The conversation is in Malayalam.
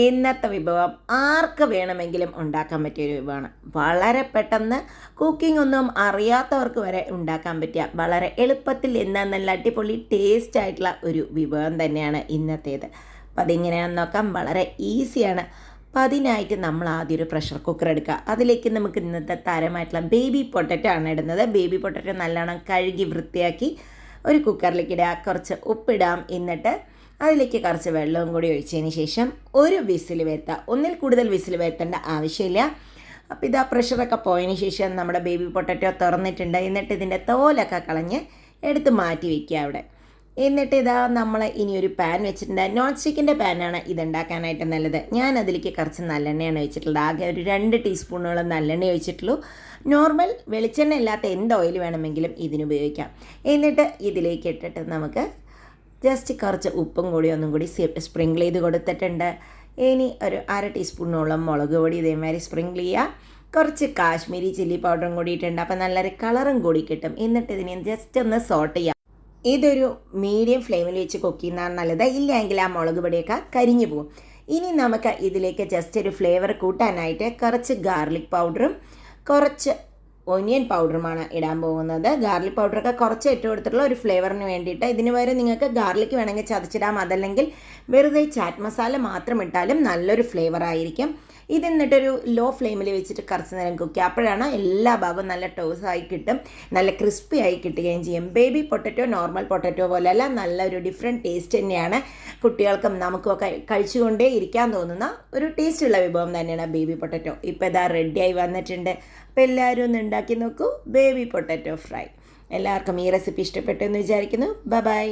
ഇന്നത്തെ വിഭവം ആർക്ക് വേണമെങ്കിലും ഉണ്ടാക്കാൻ പറ്റിയൊരു വിഭവമാണ്. വളരെ പെട്ടെന്ന് കുക്കിംഗ് ഒന്നും അറിയാത്തവർക്ക് വരെ ഉണ്ടാക്കാൻ പറ്റിയ വളരെ എളുപ്പത്തിൽ എന്നാൽ നല്ല അടിപൊളി ടേസ്റ്റ് ആയിട്ടുള്ള ഒരു വിഭവം തന്നെയാണ് ഇന്നത്തേത്. അപ്പം അതെങ്ങനെയാണെന്ന് നോക്കാം. വളരെ ഈസിയാണ്. അപ്പം അതിനായിട്ട് നമ്മൾ ആദ്യം ഒരു പ്രഷർ കുക്കർ എടുക്കുക. അതിലേക്ക് നമുക്ക് ഇന്നത്തെ താരമായിട്ടുള്ള ബേബി പൊട്ടറ്റോ ആണ് ഇടുന്നത്. ബേബി പൊട്ടറ്റോ നല്ലോണം കഴുകി വൃത്തിയാക്കി ഒരു കുക്കറിലേക്ക് ഇടുക. കുറച്ച് ഉപ്പിടാം. എന്നിട്ട് അതിലേക്ക് കുറച്ച് വെള്ളവും കൂടി ഒഴിച്ചതിന് ശേഷം ഒരു വിസിൽ വരുത്തുക. ഒന്നിൽ കൂടുതൽ വിസിൽ വരുത്തേണ്ട ആവശ്യമില്ല. അപ്പോൾ ഇതാ പ്രഷറൊക്കെ പോയതിന് ശേഷം നമ്മുടെ ബേബി പൊട്ടറ്റോ തുറന്നിട്ടുണ്ട്. എന്നിട്ട് ഇതിൻ്റെ തോലൊക്കെ കളഞ്ഞ് എടുത്ത് മാറ്റി വയ്ക്കുക അവിടെ. എന്നിട്ട് ഇതാ നമ്മൾ ഇനി ഒരു പാൻ വെച്ചിട്ടുണ്ട്. നോൺ സ്റ്റിക്കിൻ്റെ പാനാണ് ഇതുണ്ടാക്കാനായിട്ട് നല്ലത്. ഞാൻ അതിലേക്ക് കുറച്ച് നല്ലെണ്ണയാണ് ഒഴിച്ചിട്ടുള്ളത്. ആകെ ഒരു 2 ടീസ്പൂണോളം നല്ലെണ്ണ ഒഴിച്ചിട്ടുള്ളൂ. നോർമൽ വെളിച്ചെണ്ണ ഇല്ലാത്ത എന്ത് ഓയിൽ വേണമെങ്കിലും ഇതിനുപയോഗിക്കാം. എന്നിട്ട് ഇതിലേക്ക് ഇട്ടിട്ട് നമുക്ക് ജസ്റ്റ് കുറച്ച് ഉപ്പും കൂടി ഒന്നും കൂടി സ്പ്രിങ്കിൾ ചെയ്ത് കൊടുത്തിട്ടുണ്ട്. ഇനി ഒരു 1/2 ടീസ്പൂണോളം മുളക് പൊടി ഇതേമാതിരി സ്പ്രിങ്കിൾ ചെയ്യുക. കുറച്ച് കാശ്മീരി ചില്ലി പൗഡറും കൂടിയിട്ടുണ്ട്. അപ്പോൾ നല്ലൊരു കളറും കൂടി കിട്ടും. എന്നിട്ട് ഇതിനെ ജസ്റ്റ് ഒന്ന് സോട്ട് ചെയ്യാം. ഇതൊരു മീഡിയം ഫ്ലെയിമിൽ വെച്ച് കുക്ക് ചെയ്യുന്നതാണ് നല്ലത്. ഇല്ലെങ്കിൽ ആ മുളക് പൊടിയൊക്കെ കരിഞ്ഞു പോകും. ഇനി നമുക്ക് ഇതിലേക്ക് ജസ്റ്റ് ഒരു ഫ്ലേവർ കൂട്ടാനായിട്ട് കുറച്ച് ഗാർലിക് പൗഡറും കുറച്ച് ഒനിയൻ പൗഡറുമാണ് ഇടാൻ പോകുന്നത്. ഗാർലിക് പൗഡറൊക്കെ കുറച്ച് ഇട്ട് കൊടുത്തിട്ടുള്ള ഒരു ഫ്ലേവറിന് വേണ്ടിയിട്ട്. ഇതിന് പകരം നിങ്ങൾക്ക് ഗാർലിക് വേണമെങ്കിൽ ചതച്ചിടാം. അതല്ലെങ്കിൽ വെറുതെ ചാറ്റ് മസാല മാത്രം ഇട്ടാലും നല്ലൊരു ഫ്ലേവർ ആയിരിക്കും. ഇത് എന്നിട്ടൊരു ലോ ഫ്ലെയിമിൽ വെച്ചിട്ട് കുറച്ച് നേരം കുക്ക് ചെയ്യുക. അപ്പോഴാണ് എല്ലാ ഭാഗവും നല്ല ടോസായി കിട്ടും, നല്ല ക്രിസ്പി ആയി കിട്ടുകയും ചെയ്യും. ബേബി പൊട്ടറ്റോ നോർമൽ പൊട്ടറ്റോ പോലെയല്ല, നല്ലൊരു ഡിഫറെൻറ്റ് ടേസ്റ്റ് തന്നെയാണ്. കുട്ടികൾക്കും നമുക്കുമൊക്കെ കഴിച്ചുകൊണ്ടേ ഇരിക്കാൻ തോന്നുന്ന ഒരു ടേസ്റ്റുള്ള വിഭവം തന്നെയാണ് ബേബി പൊട്ടറ്റോ. ഇപ്പോൾ ഇതാ റെഡിയായി വന്നിട്ടുണ്ട്. അപ്പോൾ എല്ലാവരും ഒന്ന് ഉണ്ടാക്കി നോക്കൂ ബേബി പൊട്ടറ്റോ ഫ്രൈ. എല്ലാവർക്കും ഈ റെസിപ്പി ഇഷ്ടപ്പെട്ടു എന്ന് വിചാരിക്കുന്നു. ബൈ.